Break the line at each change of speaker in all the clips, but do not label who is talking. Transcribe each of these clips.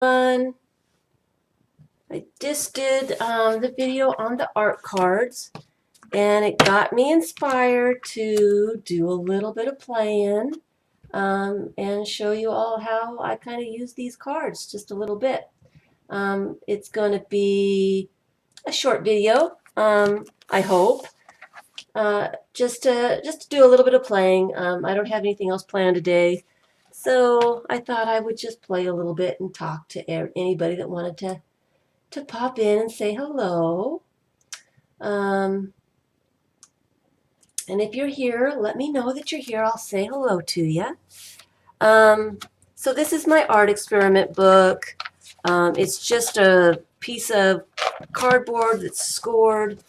I just did the video on the art cards, and it got me inspired to do a little bit of playing and show you all how I kind of use these cards just a little bit. It's going to be a short video, I hope, just to do a little bit of playing. I don't have anything else planned today, so I thought I would just play a little bit and talk to anybody that wanted to pop in and say hello. Um, and if you're here, let me know that you're here. I'll say hello to you. So this is my art experiment book. It's just a piece of cardboard that's scored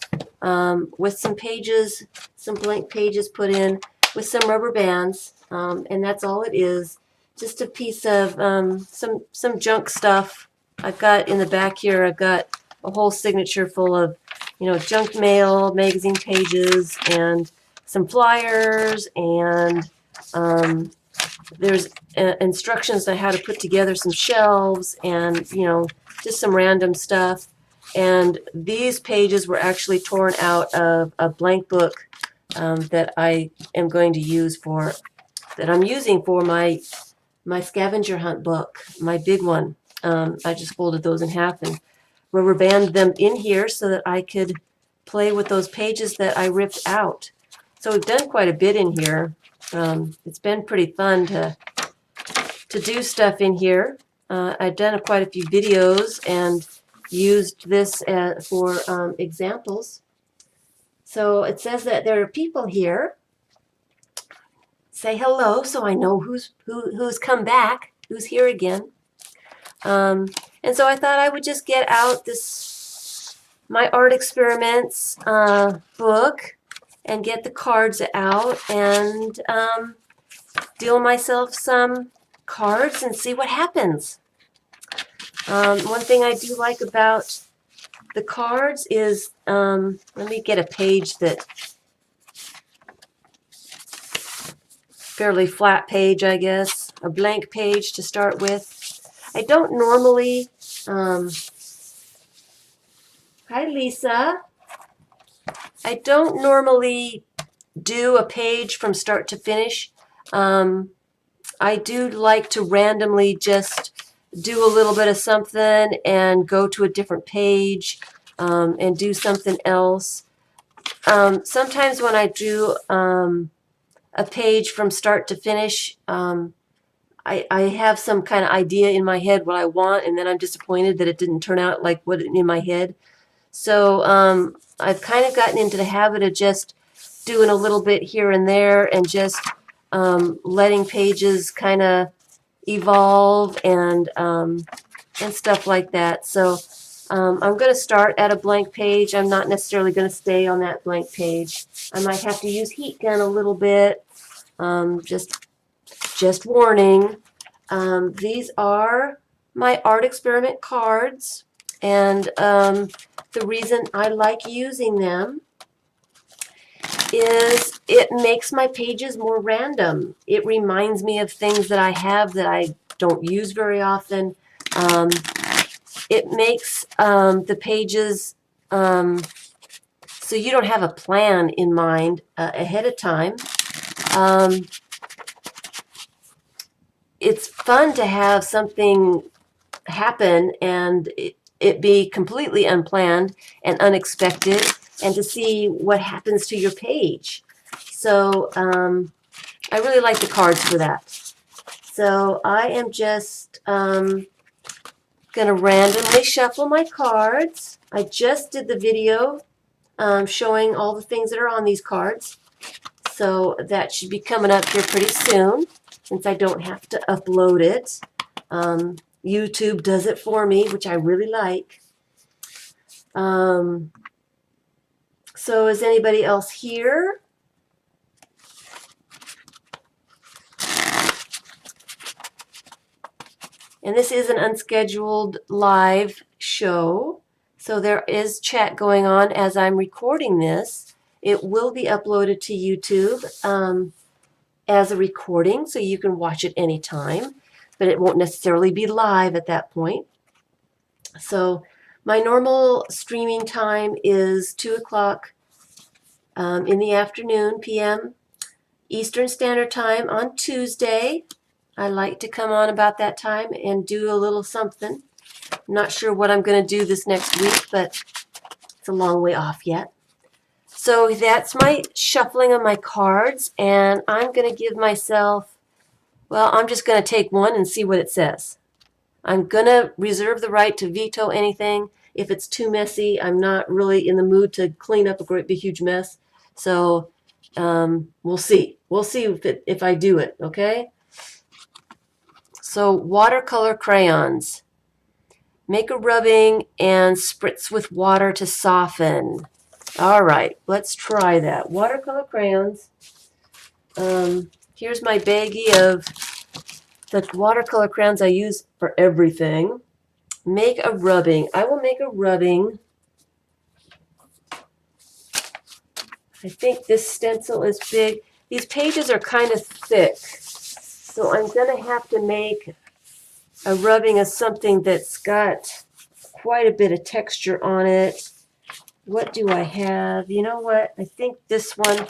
with some pages, some blank pages put in with some rubber bands, and that's all it is. Just a piece of some junk stuff. I've got in the back here, I've got a whole signature full of, junk mail, magazine pages, and some flyers, and there's instructions on how to put together some shelves, and just some random stuff. And these pages were actually torn out of a blank book that I am going to use that I'm using for my scavenger hunt book, my big one. I just folded those in half and rubber banded them in here so that I could play with those pages that I ripped out. So we've done quite a bit in here. It's been pretty fun to do stuff in here. I've done quite a few videos and used this for examples. So it says that there are people here. Say hello so I know who's come back, who's here again. And so I thought I would just get out my art experiments book and get the cards out and deal myself some cards and see what happens. One thing I do like about the cards is, let me get a page that, fairly flat page, I guess, a blank page to start with. I don't normally, hi Lisa, I don't normally do a page from start to finish. I do like to randomly just do a little bit of something and go to a different page and do something else. Sometimes when I do a page from start to finish, I have some kind of idea in my head what I want, and then I'm disappointed that it didn't turn out like what in my head. So I've kind of gotten into the habit of just doing a little bit here and there and just letting pages kind of evolve and stuff like that. So I'm going to start at a blank page. I'm not necessarily going to stay on that blank page. I might have to use heat gun a little bit. Just warning. These are my art experiment cards, and the reason I like using them is it makes my pages more random. It reminds me of things that I have that I don't use very often. It makes the pages so you don't have a plan in mind ahead of time. It's fun to have something happen and it be completely unplanned and unexpected, and to see what happens to your page. So I really like the cards for that. So I am just going to randomly shuffle my cards. I just did the video showing all the things that are on these cards. So that should be coming up here pretty soon, since I don't have to upload it. YouTube does it for me, which I really like. So is anybody else here? And this is an unscheduled live show, so there is chat going on as I'm recording this. It will be uploaded to YouTube as a recording, so you can watch it anytime. but it won't necessarily be live at that point. So my normal streaming time is 2 o'clock in the afternoon, p.m. Eastern Standard Time on Tuesday. I like to come on about that time and do a little something. I'm not sure what I'm going to do this next week, but it's a long way off yet. So that's my shuffling of my cards, and I'm going to give myself, well, I'm just going to take one and see what it says. I'm going to reserve the right to veto anything. If it's too messy, I'm not really in the mood to clean up a great big huge mess. So we'll see. We'll see if I do it, okay? So watercolor crayons. Make a rubbing and spritz with water to soften. All right, let's try that. Watercolor crayons. Here's my baggie of the watercolor crayons I use for everything. Make a rubbing. I will make a rubbing. I think this stencil is big. These pages are kind of thick, so I'm going to have to make a rubbing of something that's got quite a bit of texture on it. What do I have? You know what? I think this one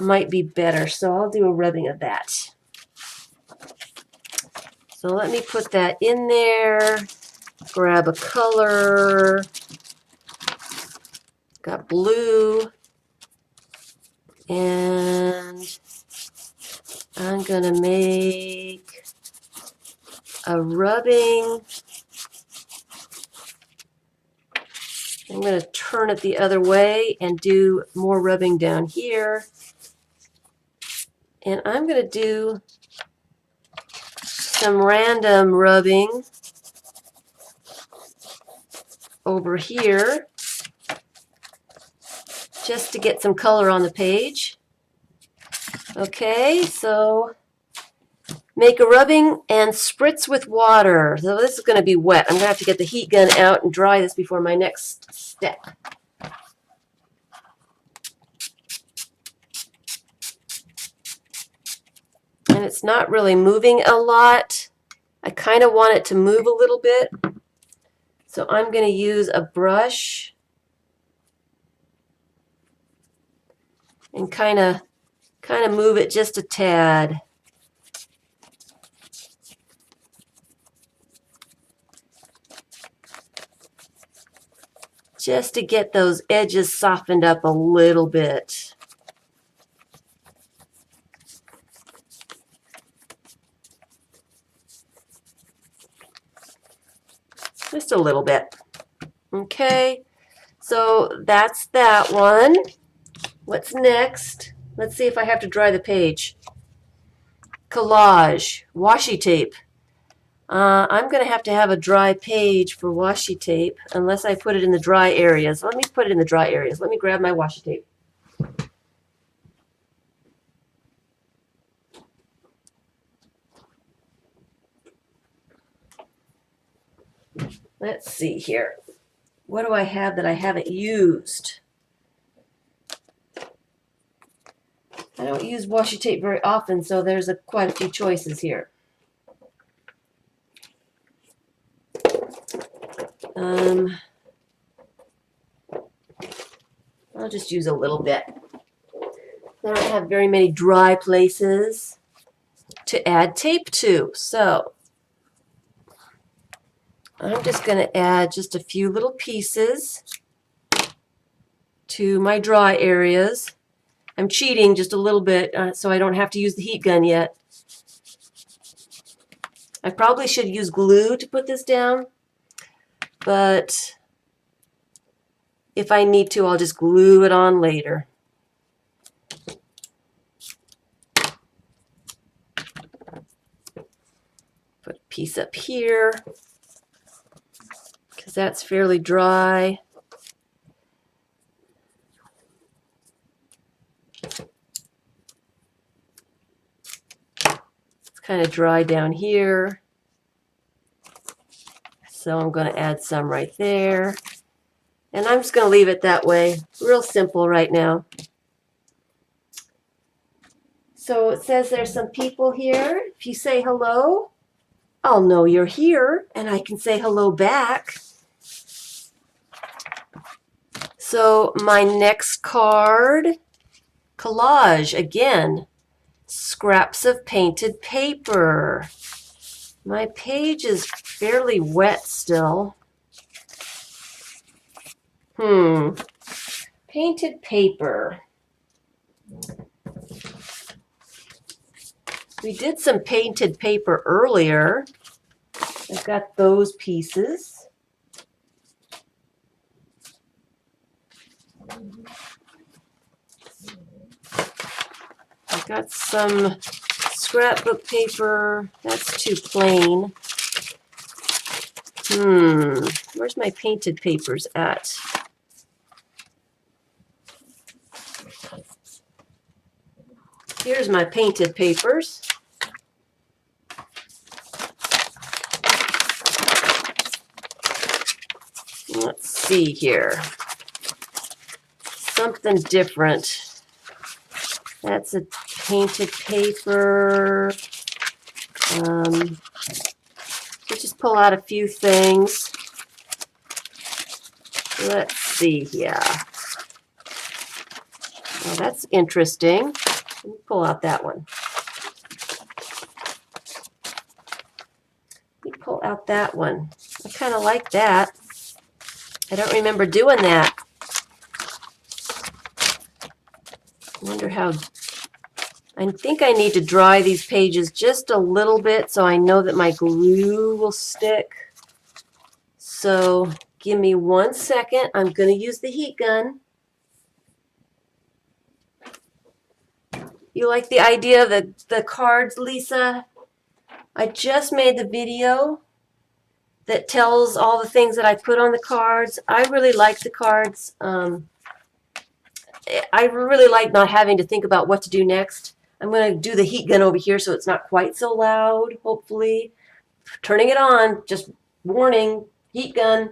might be better, so I'll do a rubbing of that. So let me put that in there. Grab a color. Got blue. And I'm going to make a rubbing. I'm going to turn it the other way and do more rubbing down here. And I'm going to do some random rubbing over here just to get some color on the page. Okay, so make a rubbing and spritz with water. So this is going to be wet. I'm going to have to get the heat gun out and dry this before my next step. And it's not really moving a lot. I kind of want it to move a little bit. So I'm going to use a brush and kind of move it just a tad. Just to get those edges softened up a little bit. Just a little bit. Okay, so that's that one. What's next? Let's see if I have to dry the page. Collage, washi tape. I'm going to have a dry page for washi tape unless I put it in the dry areas. Let me put it in the dry areas. Let me grab my washi tape. Let's see here. What do I have that I haven't used? I don't use washi tape very often, so there's quite a few choices here. I'll just use a little bit. I don't have very many dry places to add tape to, so I'm just going to add just a few little pieces to my dry areas. I'm cheating just a little bit so I don't have to use the heat gun yet. I probably should use glue to put this down, but if I need to, I'll just glue it on later. Put a piece up here because that's fairly dry. It's kind of dry down here. So I'm going to add some right there. And I'm just going to leave it that way. Real simple right now. So it says there's some people here. If you say hello, I'll know you're here and I can say hello back. So my next card, collage again, scraps of painted paper. My page is fairly wet still. Painted paper. We did some painted paper earlier. I've got those pieces. I've got some scrapbook paper. That's too plain. Where's my painted papers at? Here's my painted papers. Let's see here. Something different. That's a painted paper. Just pull out a few things. Let's see here. Oh, that's interesting. Let me pull out that one. Let me pull out that one. I kind of like that. I don't remember doing that. I wonder how... I think I need to dry these pages just a little bit so I know that my glue will stick. So give me 1 second. I'm going to use the heat gun. You like the idea of the cards, Lisa? I just made the video that tells all the things that I put on the cards. I really like the cards. I really like not having to think about what to do next. I'm going to do the heat gun over here so it's not quite so loud, hopefully. Turning it on, just warning, heat gun.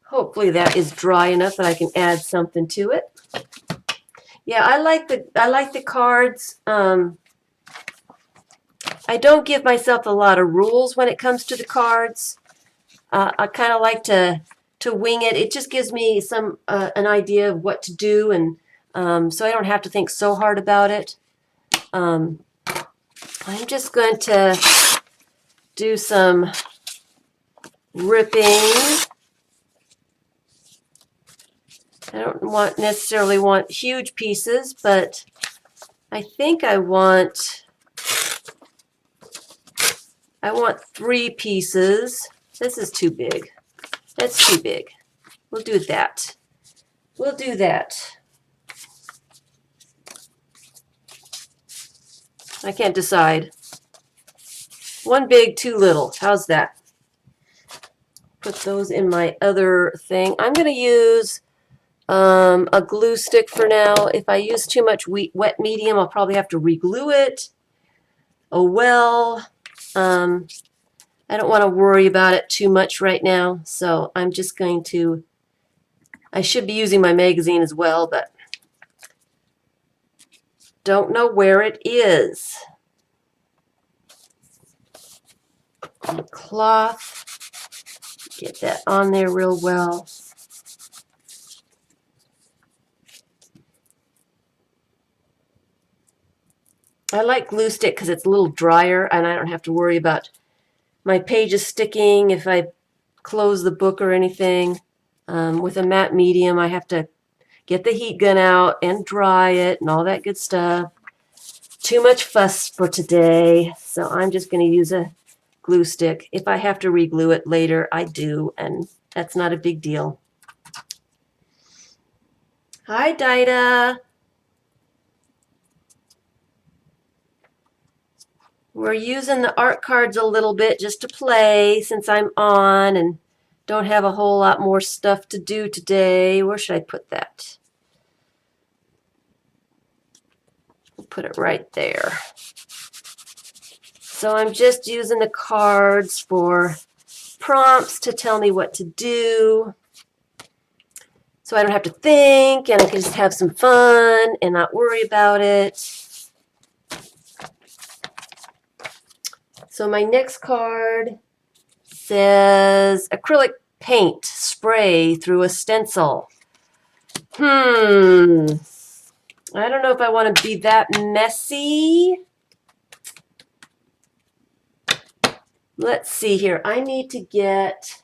Hopefully that is dry enough that I can add something to it. Yeah, I like the cards. I don't give myself a lot of rules when it comes to the cards. I kind of like to wing it. It just gives me some an idea of what to do, and so I don't have to think so hard about it. I'm just going to do some ripping. I don't necessarily want huge pieces, but I think I want 3 pieces. This is too big. That's too big. We'll do that. We'll do that. I can't decide. 1 big, 2 little. How's that? Put those in my other thing. I'm going to use a glue stick for now. If I use too much wet medium, I'll probably have to re-glue it. Oh well. I don't want to worry about it too much right now, so I'm just going to... I should be using my magazine as well, but don't know where it is. And the cloth, get that on there real well. I like glue stick because it's a little drier and I don't have to worry about my pages sticking if I close the book or anything. With a matte medium, I have to get the heat gun out and dry it and all that good stuff. Too much fuss for today, so I'm just going to use a glue stick. If I have to re-glue it later, I do, and that's not a big deal. Hi, Dida. We're using the art cards a little bit just to play since I'm on and don't have a whole lot more stuff to do today. Where should I put that? We'll put it right there. So I'm just using the cards for prompts to tell me what to do. So I don't have to think and I can just have some fun and not worry about it. So my next card says acrylic paint spray through a stencil. I don't know if I want to be that messy. Let's see here. I need to get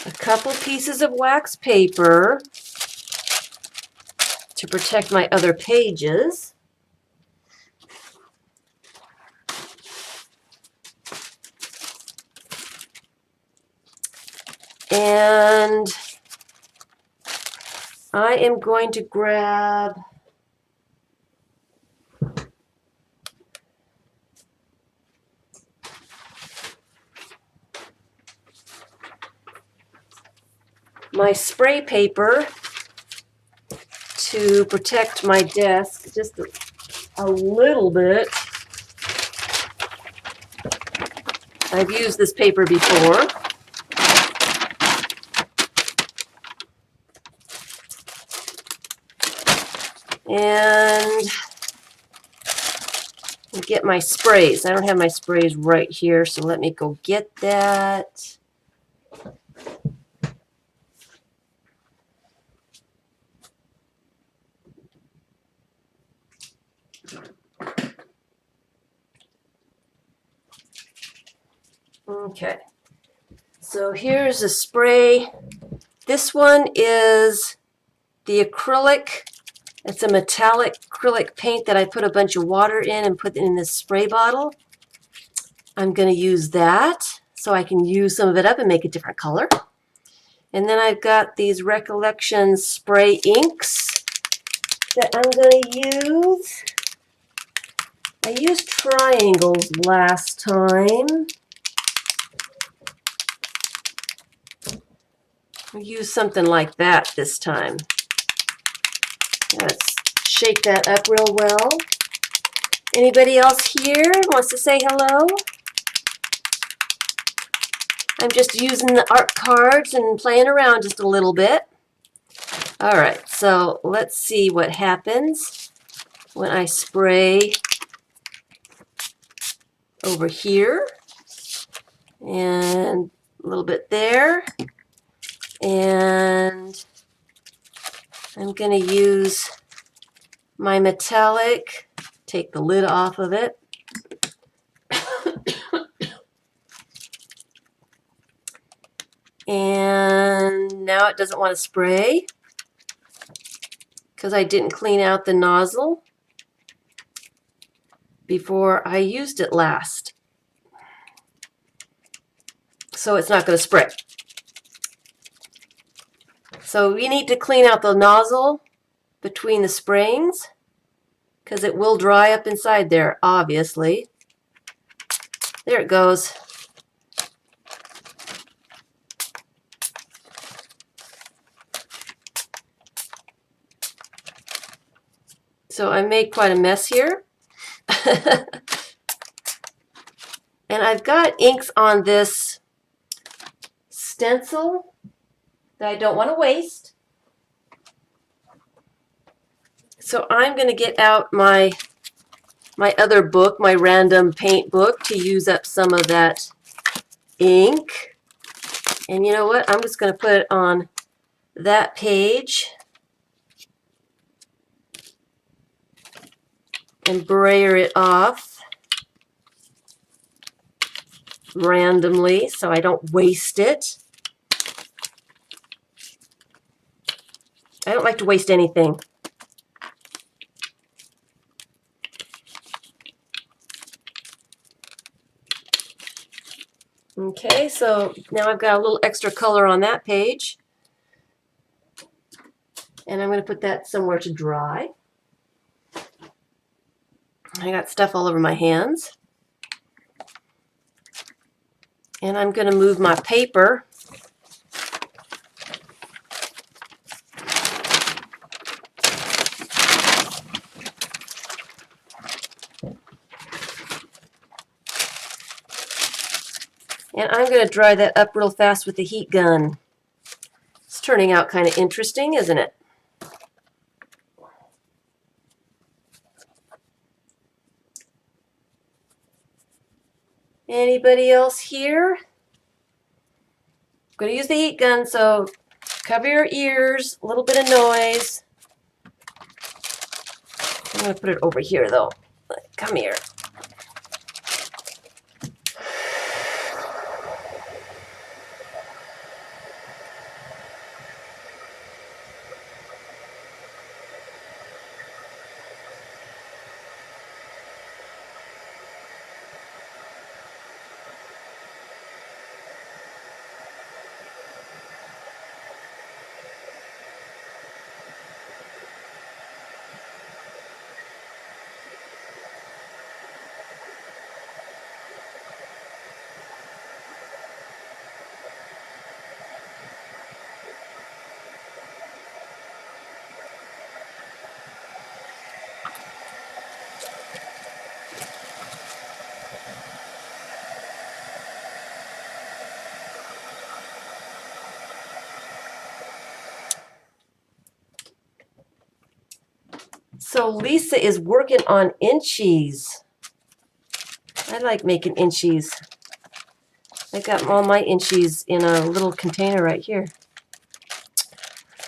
a couple pieces of wax paper to protect my other pages. And I am going to grab my spray paper to protect my desk just a little bit. I've used this paper before. And get my sprays. I don't have my sprays right here, so let me go get that. Okay, so here's a spray. This one is the acrylic. It's a metallic acrylic paint that I put a bunch of water in and put in this spray bottle. I'm going to use that so I can use some of it up and make a different color. And then I've got these Recollection spray inks that I'm going to use. I used triangles last time. I'll use something like that this time. Let's shake that up real well. Anybody else here wants to say hello? I'm just using the art cards and playing around just a little bit. All right, so let's see what happens when I spray over here and a little bit there. And I'm going to use my metallic, take the lid off of it. And now it doesn't want to spray because I didn't clean out the nozzle before I used it last. So it's not going to spray. So we need to clean out the nozzle between the sprayings because it will dry up inside there, obviously. There it goes. So I made quite a mess here. And I've got inks on this stencil that I don't want to waste. So I'm going to get out my other book, my random paint book, to use up some of that ink. And you know what? I'm just going to put it on that page and brayer it off randomly so I don't waste it. I don't like to waste anything. Okay, so now I've got a little extra color on that page. And I'm going to put that somewhere to dry. I got stuff all over my hands. And I'm going to move my paper and I'm going to dry that up real fast with the heat gun. It's turning out kind of interesting, isn't it? Anybody else here? I'm going to use the heat gun, so cover your ears, a little bit of noise. I'm going to put it over here though. Come here. So Lisa is working on inchies. I like making inchies. I got all my inchies in a little container right here.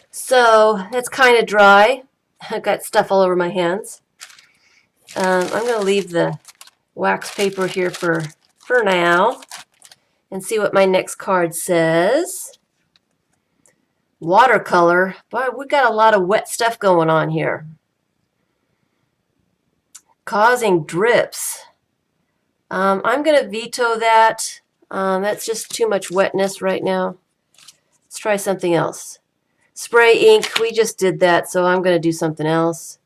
So it's kind of dry. I've got stuff all over my hands. I'm going to leave the wax paper here for now and see what my next card says. Watercolor. But we got a lot of wet stuff going on here. Causing drips. I'm going to veto that. That's just too much wetness right now. Let's try something else. Spray ink. We just did that, so I'm going to do something else.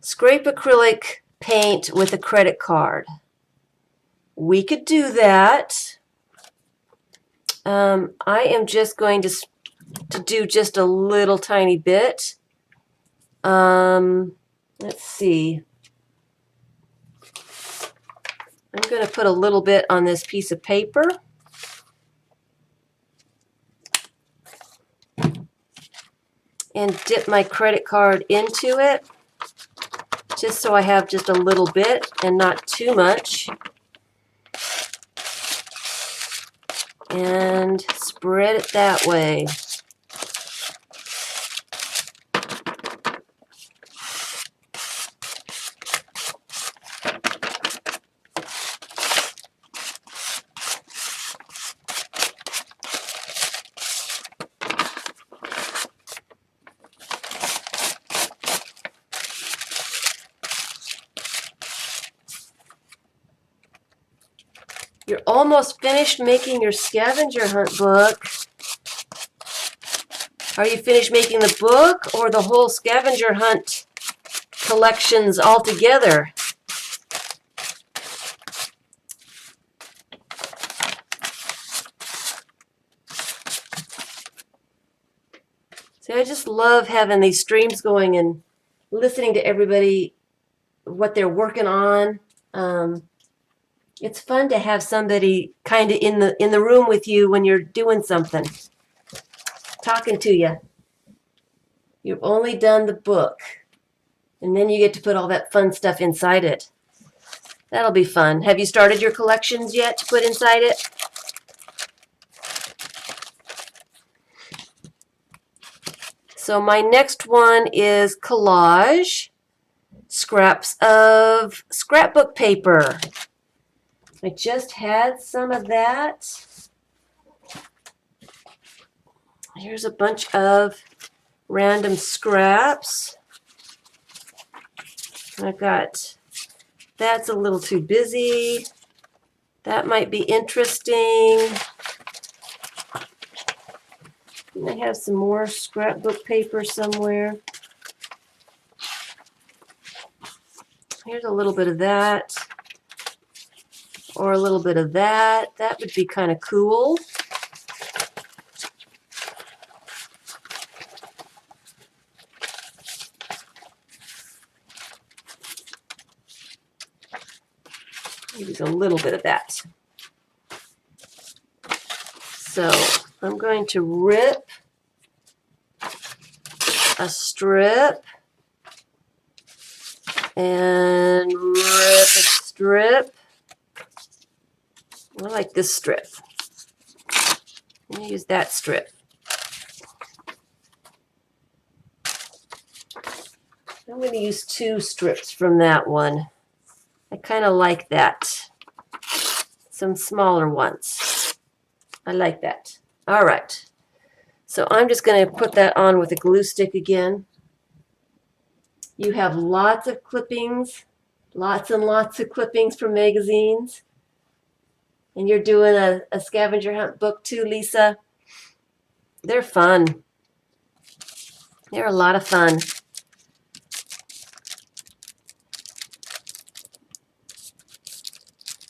Scrape acrylic paint with a credit card. We could do that. I am just going to do just a little tiny bit. Let's see. I'm going to put a little bit on this piece of paper. And dip my credit card into it, just so I have just a little bit and not too much. And spread it that way. You're almost finished making your scavenger hunt book. Are you finished making the book or the whole scavenger hunt collections all together? See, I just love having these streams going and listening to everybody, what they're working on. It's fun to have somebody kind of in the room with you when you're doing something, talking to you. You've only done the book, and then you get to put all that fun stuff inside it. That'll be fun. Have you started your collections yet to put inside it? So my next one is collage, scraps of scrapbook paper. I just had some of that. Here's a bunch of random scraps. I've got, that's a little too busy. That might be interesting. I have some more scrapbook paper somewhere. Here's a little bit of that. Or a little bit of that. That would be kind of cool. Maybe a little bit of that. So I'm going to rip a strip and rip a strip. I like this strip. I'm going to use that strip. I'm going to use 2 strips from that one. I kind of like that. Some smaller ones. I like that. All right. So I'm just going to put that on with a glue stick again. You have lots of clippings, lots and lots of clippings from magazines. And you're doing a scavenger hunt book too, Lisa. They're fun. They're a lot of fun.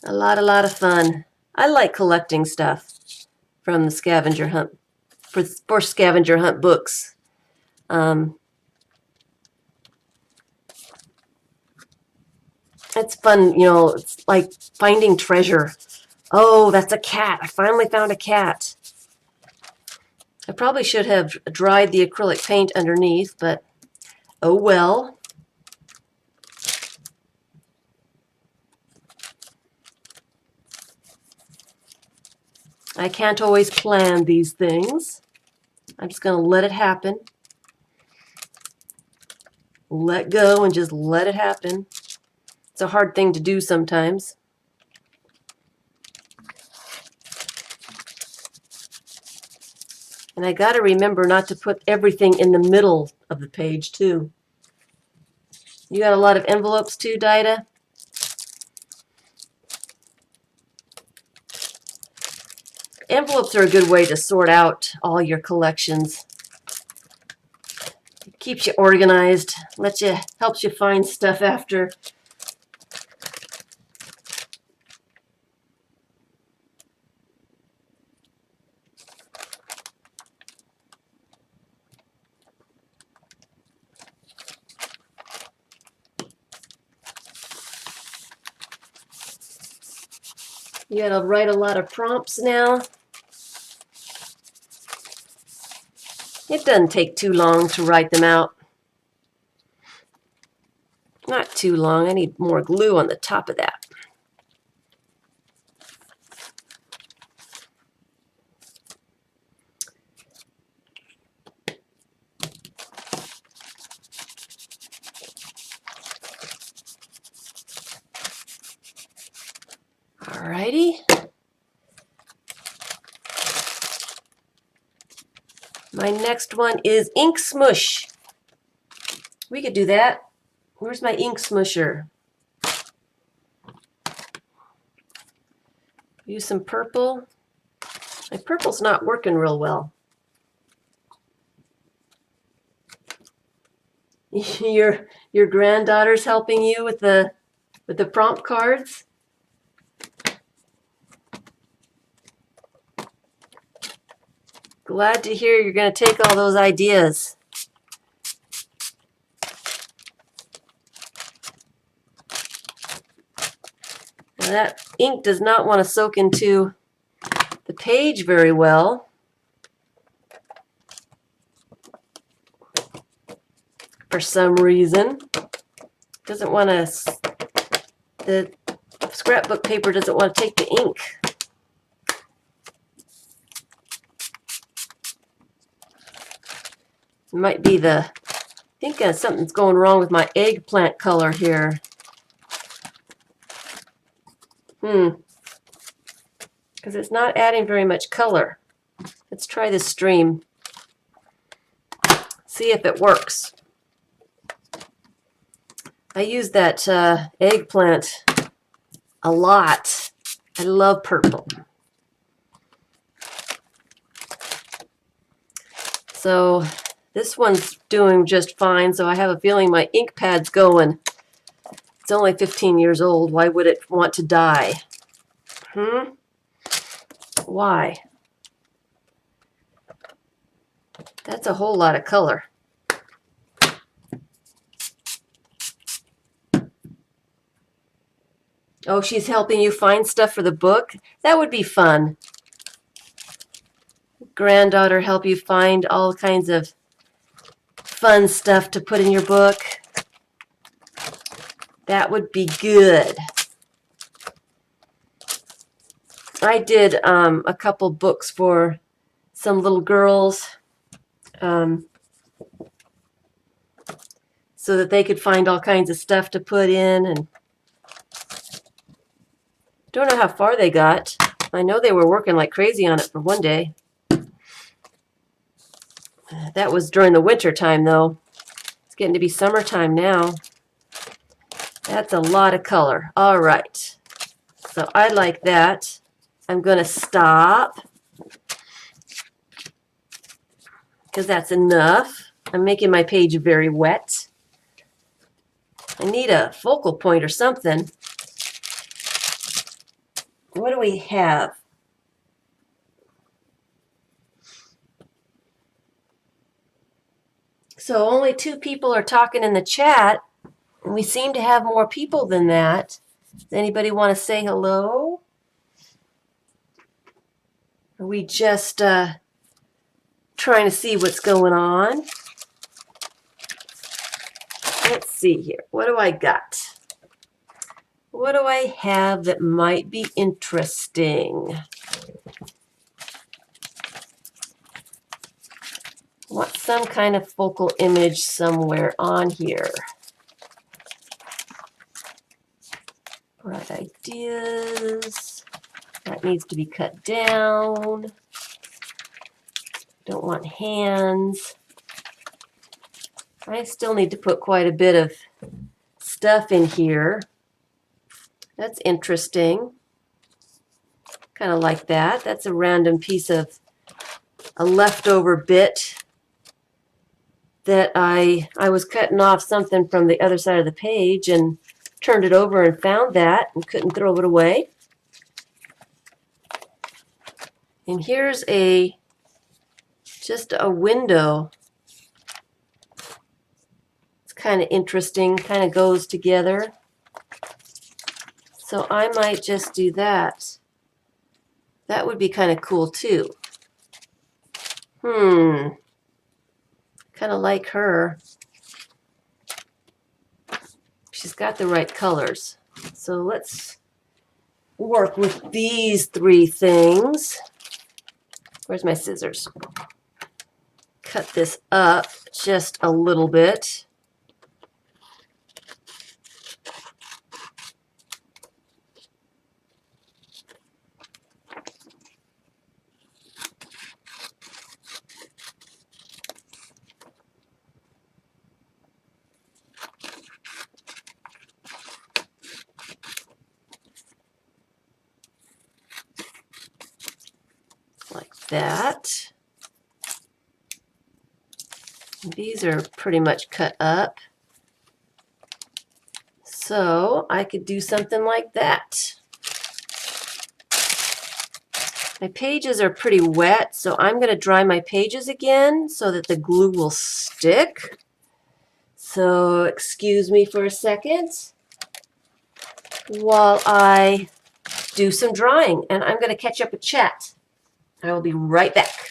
A lot of fun. I like collecting stuff from the scavenger hunt, for scavenger hunt books. It's fun, you know, it's like finding treasure. Oh, that's a cat. I finally found a cat. I probably should have dried the acrylic paint underneath, but oh well. I can't always plan these things. I'm just going to let it happen. Let go and just let it happen. It's a hard thing to do sometimes. And I got to remember not to put everything in the middle of the page too. You got a lot of envelopes too, Dida? Envelopes are a good way to sort out all your collections. It keeps you organized, helps you find stuff after. You gotta write a lot of prompts now. It doesn't take too long to write them out. Not too long. I need more glue on the top of that. Alrighty. My next one is ink smush. We could do that. Where's my ink smusher? Use some purple. My purple's not working real well. Your granddaughter's helping you with the prompt cards? Glad to hear you're going to take all those ideas. Now that ink does not want to soak into the page very well. For some reason. Doesn't want to, the scrapbook paper doesn't want to take the ink. It might be I think something's going wrong with my eggplant color here. Because it's not adding very much color. Let's try this stream. See if it works. I use that eggplant a lot I love purple. So this one's doing just fine, so I have a feeling my ink pad's going. It's only 15 years old. Why would it want to die? Why? That's a whole lot of color. Oh, she's helping you find stuff for the book? That would be fun. Granddaughter help you find all kinds of fun stuff to put in your book. That would be good. I did a couple books for some little girls so that they could find all kinds of stuff to put in, and don't know how far they got. I know they were working like crazy on it for one day. That was during the winter time, though. It's getting to be summertime now. That's a lot of color. All right. So I like that. I'm going to stop because that's enough. I'm making my page very wet. I need a focal point or something. What do we have? So only 2 people are talking in the chat, and we seem to have more people than that. Does anybody want to say hello? Are we just trying to see what's going on? Let's see here. What do I got? What do I have that might be interesting? Want some kind of focal image somewhere on here. Bright ideas. That needs to be cut down. Don't want hands. I still need to put quite a bit of stuff in here. That's interesting. Kind of like that. That's a random piece of a leftover bit that I was cutting off something from the other side of the page and turned it over and found that and couldn't throw it away. And here's just a window. It's kind of interesting, kind of goes together. So I might just do that. That would be kind of cool too. Kind of like her. She's got the right colors. So let's work with these 3 things. Where's my scissors? Cut this up just a little bit. Like that. These are pretty much cut up. So I could do something like that. My pages are pretty wet, so I'm going to dry my pages again so that the glue will stick. So excuse me for a second while I do some drying, and I'm going to catch up with chat. I will be right back.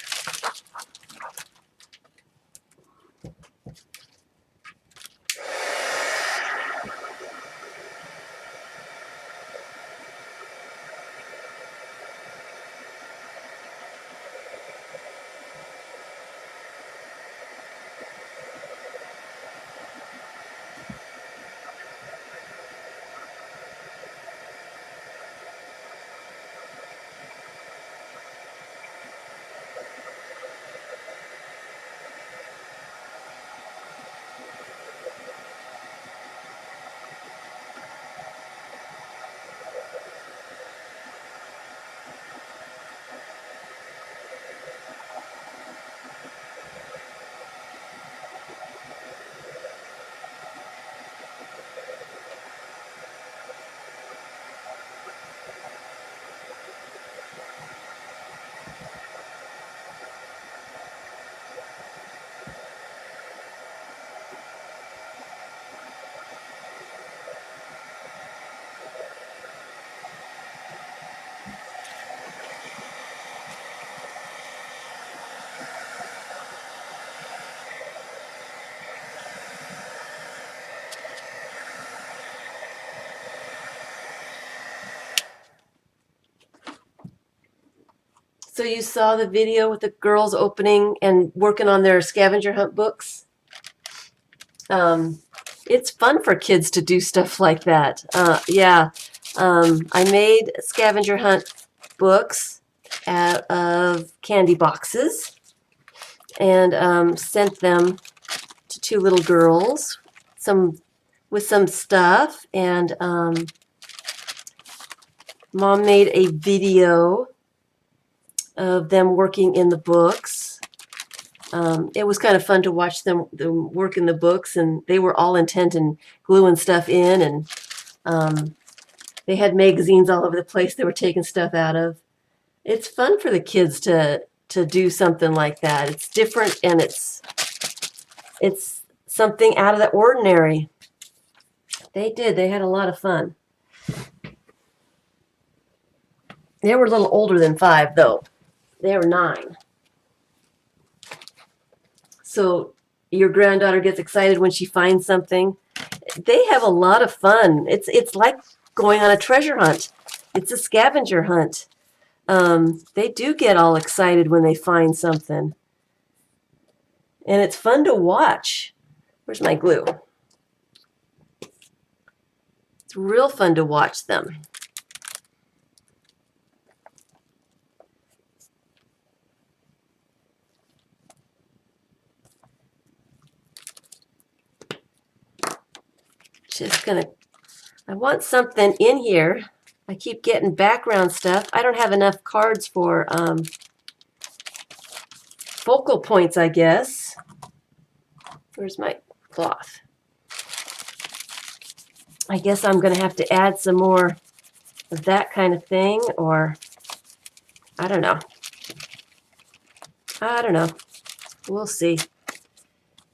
So you saw the video with the girls opening and working on their scavenger hunt books? It's fun for kids to do stuff like that. Yeah, I made scavenger hunt books out of candy boxes and sent them to two little girls, with some stuff, and Mom made a video of them working in the books. It was kind of fun to watch them work in the books, and they were all intent and gluing stuff in, and they had magazines all over the place they were taking stuff out of. It's fun for the kids to do something like that. It's different, and it's something out of the ordinary. They had a lot of fun. They were a little older than 5, though. They were 9. So your granddaughter gets excited when she finds something. They have a lot of fun. It's like going on a treasure hunt. It's a scavenger hunt. They do get all excited when they find something. And it's fun to watch. Where's my glue? It's real fun to watch them. I want something in here. I keep getting background stuff. I don't have enough cards for focal points, I guess. Where's my cloth? I guess I'm going to have to add some more of that kind of thing, or I don't know. We'll see.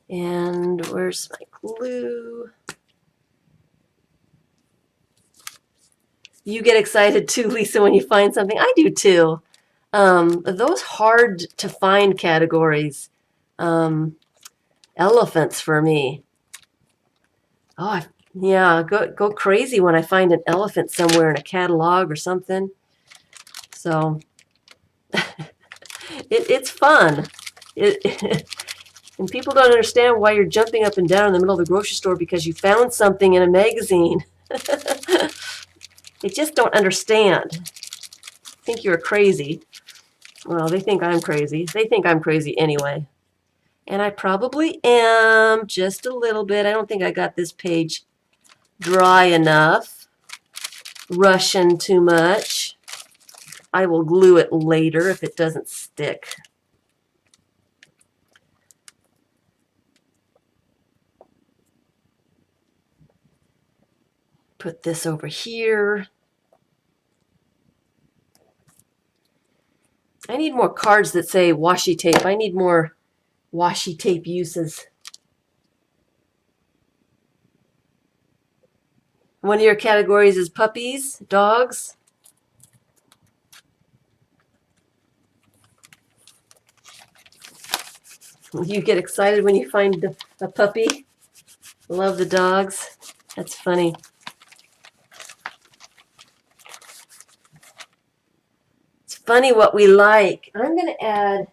And where's my glue? You get excited too, Lisa, when you find something. I do too. Those hard to find categories, elephants for me. Oh, yeah, go crazy when I find an elephant somewhere in a catalog or something. So it's fun. And people don't understand why you're jumping up and down in the middle of the grocery store because you found something in a magazine. They just don't understand. Think you're crazy. Well, they think I'm crazy. They think I'm crazy anyway. And I probably am, just a little bit. I don't think I got this page dry enough. Russian too much. I will glue it later if it doesn't stick. Put this over here. I need more cards that say washi tape. I need more washi tape uses. One of your categories is puppies, dogs. You get excited when you find a puppy. Love the dogs. That's funny. Funny what we like. I'm going to add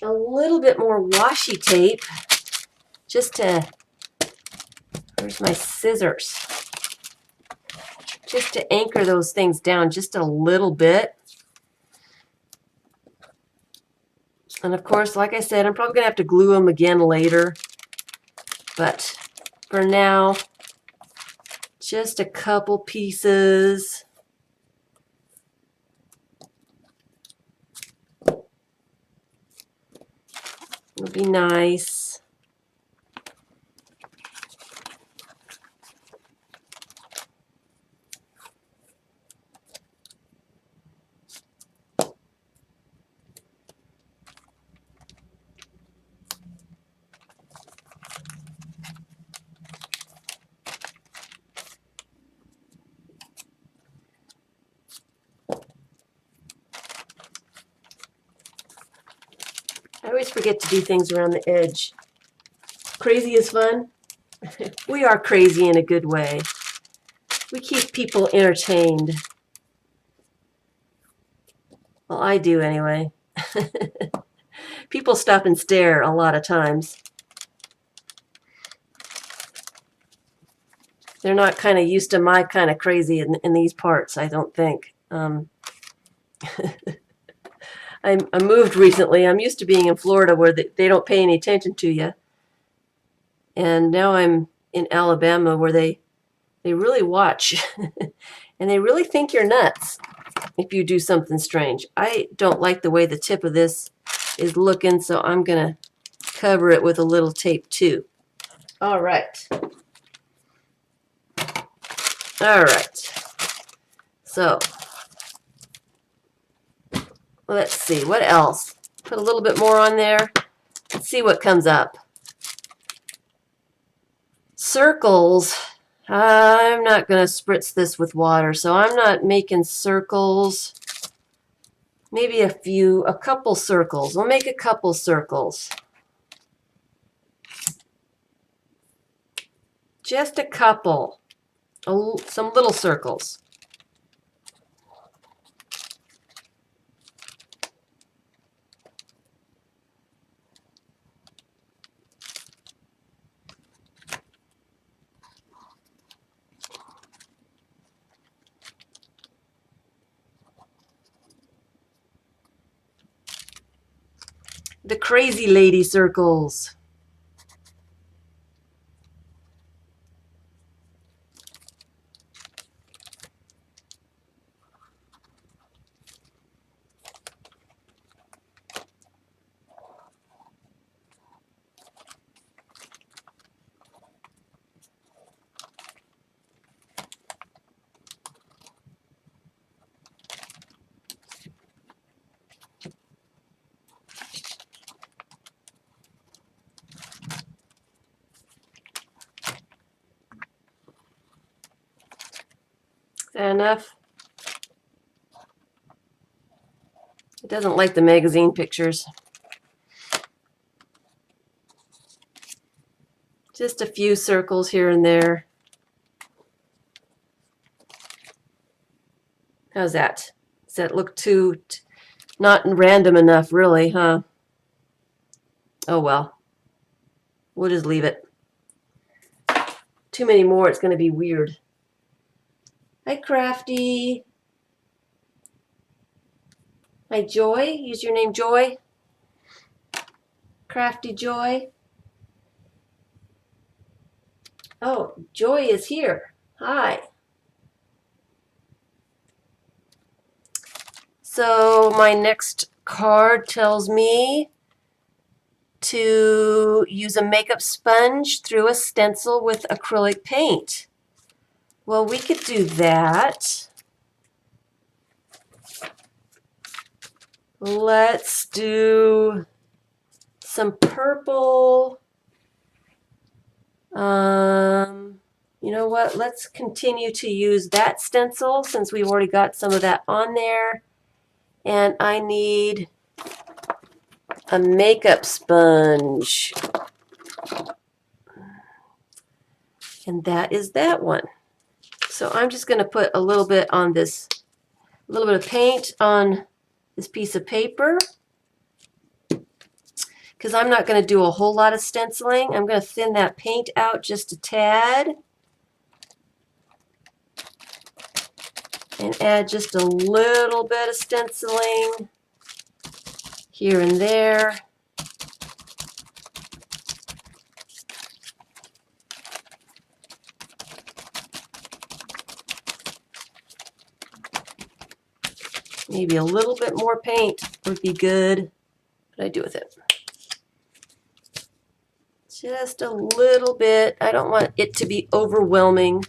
a little bit more washi tape just to, where's my scissors? Just to anchor those things down just a little bit. And of course, like I said, I'm probably going to have to glue them again later. But for now, just a couple pieces. Would be nice. I always forget to do things around the edge. Crazy is fun. We are crazy in a good way. We keep people entertained. Well, I do anyway. People stop and stare a lot of times. They're not kind of used to my kind of crazy in these parts, I don't think. I moved recently. I'm used to being in Florida where they don't pay any attention to you. And now I'm in Alabama where they really watch. And they really think you're nuts if you do something strange. I don't like the way the tip of this is looking, so I'm going to cover it with a little tape too. All right. All right. So let's see, what else? Put a little bit more on there. Let's see what comes up. Circles. I'm not going to spritz this with water, so I'm not making circles. Maybe a couple circles. We'll make a couple circles. Just a couple. Some little circles. The crazy lady circles. Is that enough? It doesn't like the magazine pictures. Just a few circles here and there. How's that? Does that look too not random enough, really, huh? Oh well. We'll just leave it. Too many more, it's going to be weird. Hi, Crafty. Hi, Joy. Use your name, Joy. Crafty Joy. Oh, Joy is here. Hi. So my next card tells me to use a makeup sponge through a stencil with acrylic paint. Well, we could do that. Let's do some purple. You know what? Let's continue to use that stencil since we've already got some of that on there. And I need a makeup sponge. And that is that one. So I'm just going to put a little bit on this, a little bit of paint on this piece of paper. Because I'm not going to do a whole lot of stenciling. I'm going to thin that paint out just a tad. And add just a little bit of stenciling here and there. Maybe a little bit more paint would be good. What do I do with it? Just a little bit. I don't want it to be overwhelming.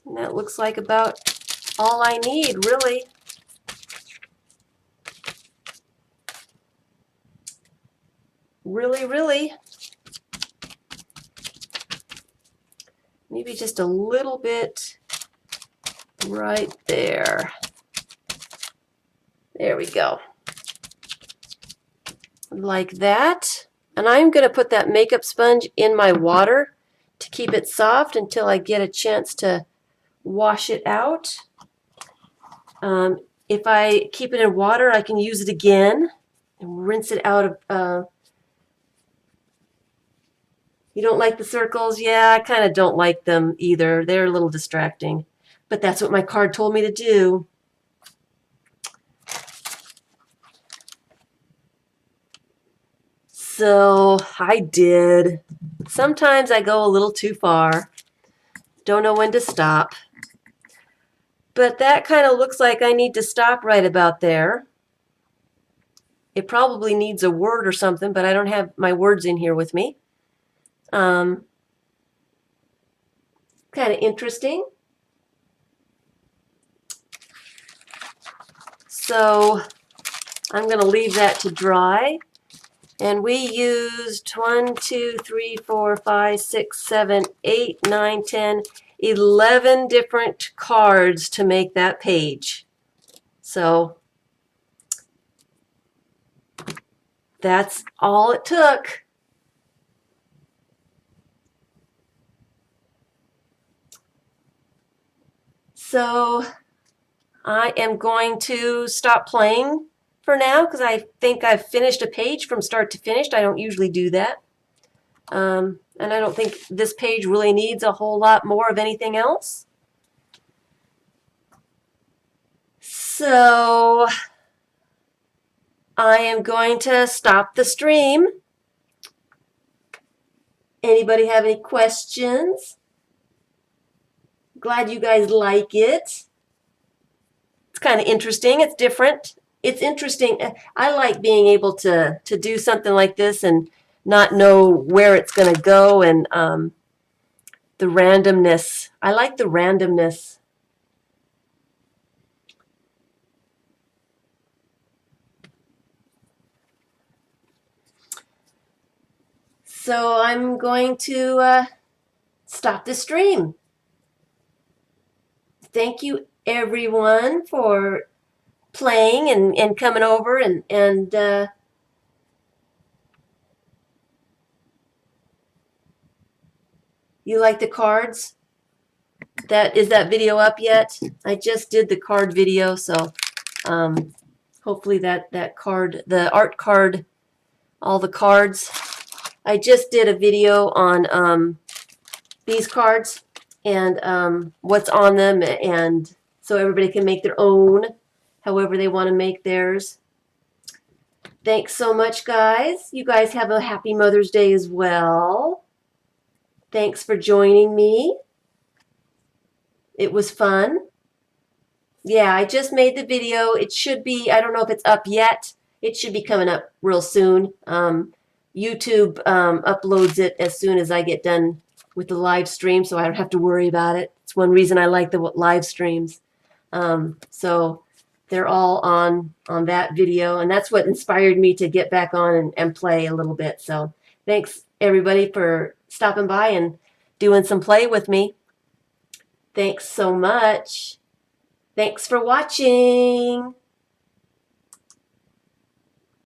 And that looks like about all I need, really. Really. maybe just a little bit right there. There we go. Like that. And I'm going to put that makeup sponge in my water to keep it soft until I get a chance to wash it out. If I keep it in water, I can use it again and rinse it out of. You don't like the circles? Yeah, I kind of don't like them either. They're a little distracting. But that's what my card told me to do. So I did. Sometimes I go a little too far. Don't know when to stop. But that kind of looks like I need to stop right about there. It probably needs a word or something, but I don't have my words in here with me. Kind of interesting. So I'm going to leave that to dry. And we used 1, 2, 3, 4, 5, 6, 7, 8, 9, 10, 11 different cards to make that page. So that's all it took. So I am going to stop playing for now because I think I've finished a page from start to finish. I don't usually do that. And I don't think this page really needs a whole lot more of anything else. So I am going to stop the stream. Anybody have any questions? Glad you guys like it. It's kind of interesting. It's different. It's interesting. I like being able to do something like this and not know where it's going to go, and the randomness. I like the randomness. So I'm going to stop the stream. Thank you, everyone, for playing and coming over and you like the cards? Is that video up yet? I just did the card video, so hopefully that card, the art card, all the cards. I just did a video on these cards and what's on them, and so everybody can make their own however they want to make theirs. Thanks so much, guys. You guys have a happy Mother's Day as well. Thanks for joining me. It was fun. Yeah, I just made the video. It should be, I don't know if it's up yet. It should be coming up real soon. YouTube uploads it as soon as I get done with the live stream, so I don't have to worry about it. It's one reason I like the live streams. So they're all on that video, and that's what inspired me to get back on and play a little bit. So thanks, everybody, for stopping by and doing some play with me. Thanks so much. Thanks for watching.